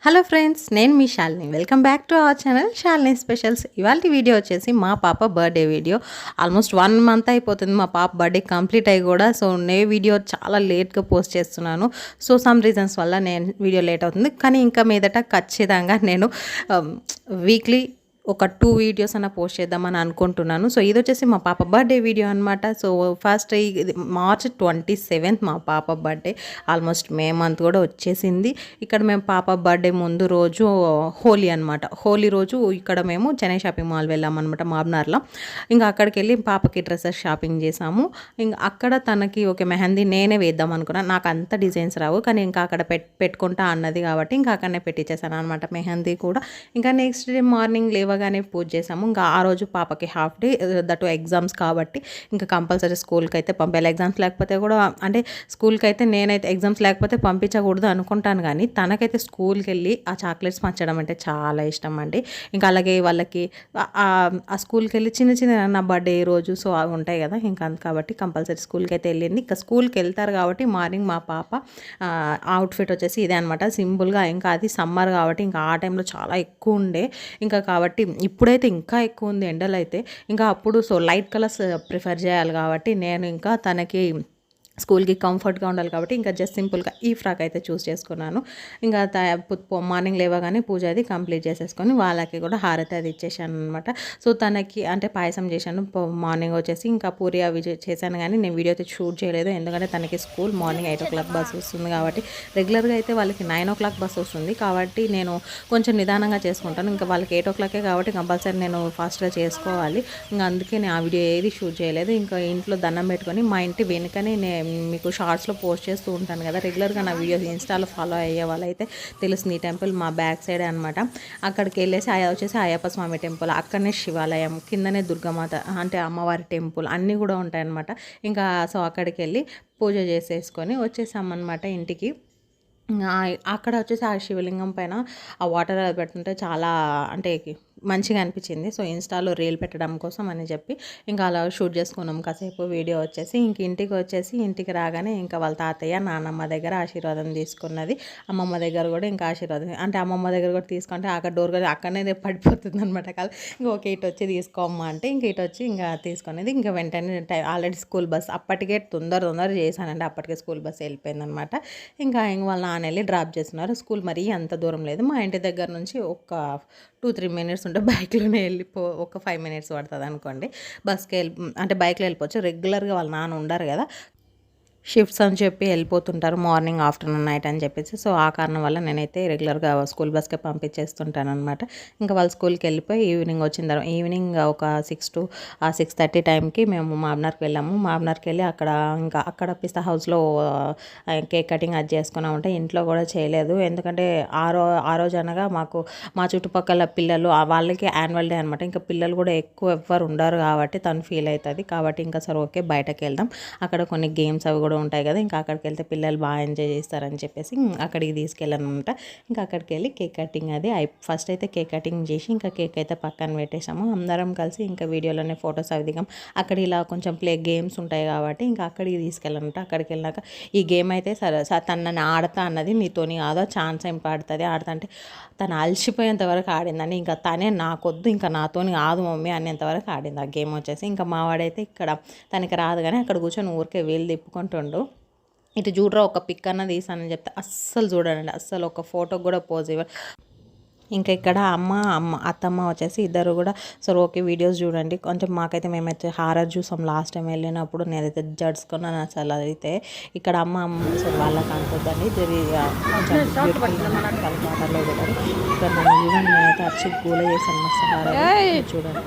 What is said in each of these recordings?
Hello friends, నేను మీ Shalini. Welcome back to our channel Shalini specials. ఇవాళ వీడియో వచ్చేసి మా పాప బర్త్డే వీడియో. ఆల్మోస్ట్ 1 మంత్ అయిపోతుంది మా పాప బర్త్డే కంప్లీట్ అయ్యి కూడా. సో వీడియో చాలా లేట్గా పోస్ట్ చేస్తున్నాను. సో సమ్ రీజన్స్ వల్ల నేను వీడియో లేట్ అవుతుంది. కానీ ఇంకా మీదట ఖచ్చితంగా నేను వీక్లీ ఒక 2 వీడియోస్ అన్న పోస్ట్ చేద్దామని అనుకుంటున్నాను. సో ఇది వచ్చేసి మా పాప బర్త్డే వీడియో అనమాట. సో ఫస్ట్ ఇది మార్చ్ 27 మా పాప బర్త్డే. ఆల్మోస్ట్ మే మంత్ కూడా వచ్చేసింది. ఇక్కడ మేము పాప బర్త్డే ముందు రోజు హోలీ అనమాట. హోలీ రోజు ఇక్కడ మేము చెన్నై షాపింగ్ మాల్ వెళ్ళామన్నమాట, మాబ్నార్లో. ఇంకా అక్కడికి వెళ్ళి పాపకి డ్రెస్సెస్ షాపింగ్ చేసాము. ఇంకా అక్కడ తనకి ఒక మెహందీ నేనే వేద్దాం అనుకున్నాను. నాకు అంత డిజైన్స్ రావు, కానీ ఇంకా అక్కడ పెట్టుకుంటా అన్నది కాబట్టి ఇంకా అక్కడనే పెట్టించేసాను అనమాట మెహందీ కూడా. ఇంకా నెక్స్ట్ డే మార్నింగ్ లేవగానే పూజ చేసాము. ఇంకా ఆ రోజు పాపకి హాఫ్ డే, దట్ ఎగ్జామ్స్ కాబట్టి ఇంకా కంపల్సరీ స్కూల్కి అయితే పంపాలి. ఎగ్జామ్స్ లేకపోతే కూడా, అంటే స్కూల్కి అయితే నేనైతే ఎగ్జామ్స్ లేకపోతే పంపించకూడదు అనుకుంటాను, కానీ తనకైతే స్కూల్కి వెళ్ళి ఆ చాక్లెట్స్ పంచడం అంటే చాలా ఇష్టం అండి. ఇంకా అలాగే వాళ్ళకి ఆ స్కూల్కి వెళ్ళి చిన్న చిన్న నా బర్త్డే రోజు సో అవి ఉంటాయి కదా, ఇంకా కాబట్టి కంపల్సరీ స్కూల్కి అయితే వెళ్ళింది. ఇంకా స్కూల్కి వెళ్తారు కాబట్టి మార్నింగ్ మా పాప అవుట్ఫిట్ వచ్చేసి ఇదే అనమాట, సింపుల్గా. ఇంకా అది సమ్మర్ కాబట్టి ఇంకా ఆ టైంలో చాలా ఎక్కువ ఉండే, ఇంకా కాబట్టి ఇప్పుడైతే ఇంకా ఎక్కువ ఉంది ఎండలు అయితే. ఇంకా అప్పుడు సో లైట్ కలర్స్ ప్రిఫర్ చేయాలి కాబట్టి నేను ఇంకా తనకి స్కూల్కి కంఫర్ట్గా ఉండాలి కాబట్టి ఇంకా జస్ట్ సింపుల్గా ఈ ఫ్రాక్ అయితే చూస్ చేసుకున్నాను. ఇంకా మార్నింగ్ లేవగానే పూజ అది కంప్లీట్ చేసేసుకొని వాళ్ళకి కూడా హారతి అది ఇచ్చేసాను అనమాట. సో తనకి అంటే పాయసం చేశాను మార్నింగ్ వచ్చేసి. ఇంకా పూరి అవి చేశాను, కానీ నేను వీడియో అయితే షూట్ చేయలేదు, ఎందుకంటే తనకి స్కూల్ మార్నింగ్ 8 o'clock బస్ వస్తుంది కాబట్టి. రెగ్యులర్గా అయితే వాళ్ళకి 9 o'clock బస్ వస్తుంది కాబట్టి నేను కొంచెం నిదానంగా చేసుకుంటాను. ఇంకా వాళ్ళకి 8 o'clock కాబట్టి కంపల్సరీ నేను ఫాస్ట్గా చేసుకోవాలి. ఇంకా అందుకే నేను ఆ వీడియో ఏది షూట్ చేయలేదు. ఇంకా ఇంట్లో దండం పెట్టుకొని మా ఇంటి వెనుకనే మీకు షార్ట్స్లో పోస్ట్ చేస్తూ ఉంటాను కదా, రెగ్యులర్గా నా వీడియోస్ ఇన్స్టాలో ఫాలో అయ్యే వాళ్ళైతే తెలుస్తుంది. ఈ టెంపుల్ మా బ్యాక్ సైడే అనమాట. అక్కడికి వెళ్ళేసి వచ్చేసి అయ్యప్ప స్వామి టెంపుల్, అక్కడనే శివాలయం, కిందనే దుర్గామాత అంటే అమ్మవారి టెంపుల్ అన్నీ కూడా ఉంటాయన్నమాట. ఇంకా సో అక్కడికి వెళ్ళి పూజ చేసేసుకొని వచ్చేసామన్నమాట ఇంటికి. అక్కడ వచ్చేసి ఆ శివలింగం పైన ఆ వాటర్ పెడుతుంటే చాలా అంటే మంచిగా అనిపించింది. సో ఇన్స్టాలో రీల్ పెట్టడం కోసం అని చెప్పి ఇంకా అలా షూట్ చేసుకున్నాం కాసేపు వీడియో వచ్చేసి. ఇంక ఇంటికి వచ్చేసి ఇంటికి రాగానే ఇంకా వాళ్ళ తాతయ్య నాన్నమ్మ దగ్గర ఆశీర్వాదం తీసుకున్నది. అమ్మమ్మ దగ్గర కూడా ఇంకా ఆశీర్వాదం, అంటే అమ్మమ్మ దగ్గర కూడా తీసుకుంటే అక్కడ డోర్ కూడా అక్కడనే పడిపోతుంది అనమాట కాదు. ఇంకా ఓకే ఇటు వచ్చి తీసుకోమ్మా అంటే ఇంక ఇటు వచ్చి ఇంకా తీసుకునేది. ఇంకా వెంటనే ఆల్రెడీ స్కూల్ బస్ అప్పటికే తొందర చేశానండి, అప్పటికే స్కూల్ బస్ వెళ్ళిపోయింది అనమాట. ఇంకా వాళ్ళ నాన్న వెళ్ళి డ్రాప్ చేస్తున్నారు. స్కూల్ మరీ అంత దూరం లేదు, మా ఇంటి దగ్గర నుంచి ఒక 2-3 minutes ఉంటే బైక్లోనే ఒక 5 minutes పడుతుంది అనుకోండి. బస్కి అంటే బైక్లో వెళ్ళిపోవచ్చు. రెగ్యులర్గా వాళ్ళ నాన్న ఉండరు కదా, షిఫ్ట్స్ అని చెప్పి వెళ్ళిపోతుంటారు మార్నింగ్, ఆఫ్టర్నూన్, నైట్ అని చెప్పేసి. సో ఆ కారణం వల్ల నేనైతే రెగ్యులర్గా స్కూల్ బస్కే పంపించేస్తుంటాను అనమాట. ఇంకా వాళ్ళ స్కూల్కి వెళ్ళిపోయి ఈవినింగ్ వచ్చిన తర్వాత ఈవినింగ్ ఒక 6 to 6:30 టైంకి మేము మాబ్నార్కి వెళ్ళాము. మాబ్నార్కి వెళ్ళి అక్కడ పిస్తా హౌస్లో కేక్ కటింగ్ అది చేసుకున్నాం. ఉంటే ఇంట్లో కూడా చేయలేదు, ఎందుకంటే ఆ రోజు అనగా మా చుట్టుపక్కల పిల్లలు వాళ్ళకి యాన్యువల్ డే అనమాట. ఇంకా పిల్లలు కూడా ఎక్కువ ఎవ్వరు ఉండరు కాబట్టి తను ఫీల్ అవుతుంది కాబట్టి ఇంకా సరే ఓకే బయటకు వెళ్దాం, అక్కడ కొన్ని గేమ్స్ అవి కూడా ఉంటాయి కదా, ఇంకా అక్కడికి వెళ్తే పిల్లలు బాగా ఎంజాయ్ చేస్తారని చెప్పేసి అక్కడికి తీసుకెళ్ళాను అనమాట. ఇంకా అక్కడికి వెళ్ళి కేక్ కటింగ్ అది ఫస్ట్ అయితే కేక్ కటింగ్ చేసి ఇంకా కేక్ అయితే పక్కన పెట్టేసాము. అందరం కలిసి ఇంకా వీడియోలోనే ఫొటోస్ అవి దిగాం. అక్కడ ఇలా కొంచెం గేమ్స్ ఉంటాయి కాబట్టి ఇంకా అక్కడికి తీసుకెళ్ళాలంట. అక్కడికి వెళ్ళాక ఈ గేమ్ అయితే సరే తనని ఆడతా అన్నది, నీతోని కాదో ఛాన్స్ ఏం పడుతుంది ఆడతా అంటే తను అలసిపోయేంత వరకు ఆడిందని, ఇంకా తనే నాకొద్దు ఇంకా నాతోని కాదు మమ్మీ అనేంతవరకు ఆడింది ఆ గేమ్ వచ్చేసి. ఇంకా మావాడైతే ఇక్కడ తనకి రాదు కానీ అక్కడ కూర్చొని ఊరికే వీలు తిప్పుకుంటుండు. ఇటు చూడరా ఒక పిక్ అన్న తీసానని చెప్తే అస్సలు చూడండి, అస్సలు ఒక ఫోటోకి కూడా పోజ్ ఇవ్వరు. ఇంకా ఇక్కడ అత్తమ్మ వచ్చేసి ఇద్దరు కూడా సరే ఓకే వీడియోస్ చూడండి కొంచెం. మాకైతే మేమైతే హారర్ చూసాం లాస్ట్ టైం వెళ్ళినప్పుడు, నేనైతే జడ్స్కున్నాను అసలు. అయితే ఇక్కడ అమ్మ సరే వాళ్ళకి అనుకోద్దండి, కొంచెం వాటర్లో పెట్టారు. ఇక్కడ నన్ను చూడండి, నేనైతే వచ్చి గూల చేశాను మస్తు హారర్ చూడండి.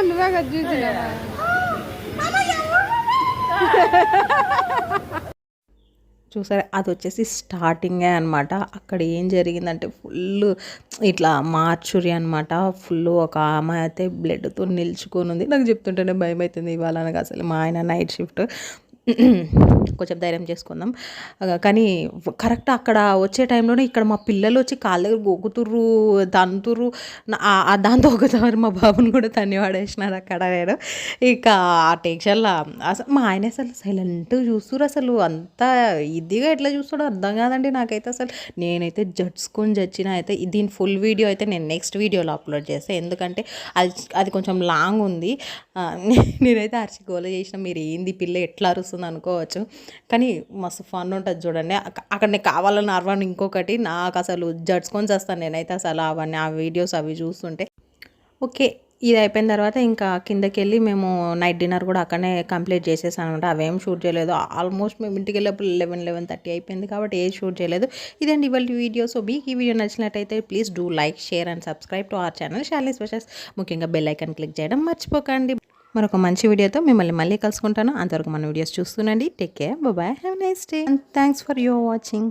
నువ్వే కదా చూసినా చూసారా, అది వచ్చేసి స్టార్టింగే అనమాట. అక్కడ ఏం జరిగిందంటే ఫుల్ ఇట్లా మార్చురి అనమాట. ఫుల్ ఒక ఆమె అయితే బ్లడ్తో నిల్చుకొని ఉంది. నాకు చెప్తుంటేనే భయం అవుతుంది ఇవాళ. అనగా అసలు మా ఆయన నైట్ షిఫ్ట్ కొంచెం ధైర్యం చేసుకుందాం. కానీ కరెక్ట్ అక్కడ వచ్చే టైంలోనే ఇక్కడ మా పిల్లలు వచ్చి కాళ్ళ దగ్గర గోకుతుర్రు, తంతుర్రు. దాంతో ఒకసారి మా బాబుని కూడా తన్ని పడేసినారు అక్కడ నేను. ఇక ఆ టెన్షన్‌ల అసలు మా ఆయన అసలు సైలెంట్‌గా చూస్తుర్రు. అసలు అంత ఇదిగా ఎట్లా చూస్తాడో అర్థం కాదండి నాకైతే అసలు. నేనైతే జడ్స్‌కొని చచ్చినా అయితే దీని ఫుల్ వీడియో అయితే నేను నెక్స్ట్ వీడియోలో అప్లోడ్ చేస్తా. ఎందుకంటే అది అది కొంచెం లాంగ్ ఉంది. నేనైతే అరిచి గోల చేసిన. మీరు ఏంది పిల్ల ఎట్లా అరుస్తుంది అనుకోవచ్చు. కానీ మస్తు ఫన్ ఉంటది చూడండి. అక్కడ నేను కావాలని అరవను. ఇంకొకటి నాకు అసలు జడ్స్‌కొని చేస్తాను నేనైతే అసలు అవన్నీ ఆ వీడియోస్ అవి చూస్తుంటే. ఓకే. ఇది అయిపోయిన తర్వాత ఇంకా కిందకెళ్ళి మేము నైట్ డిన్నర్ కూడా అక్కడనే కంప్లీట్ చేసేసామనమాట. అవేం షూట్ చేయలేదు. ఆల్మోస్ట్ మేము ఇంటికెళ్ళేప్పుడు 11:30 అయిపోయింది కాబట్టి ఏది షూట్ చేయలేదు. ఇదండి ఇవాల్టి వీడియో. సో మీకు ఈ వీడియో నచ్చినట్టయితే please do like, share and subscribe to our channel Shalini specials. ముఖ్యంగా బెల్ ఐకాన్ క్లిక్ చేయడం మర్చిపోకండి. మరొక మంచి వీడియోతో మిమ్మల్ని మళ్ళీ కలుసుకుంటాను. అంతవరకు మన వీడియోస్ చూస్తుండండి. Take care. Bye. Have a nice day. And thanks for your watching.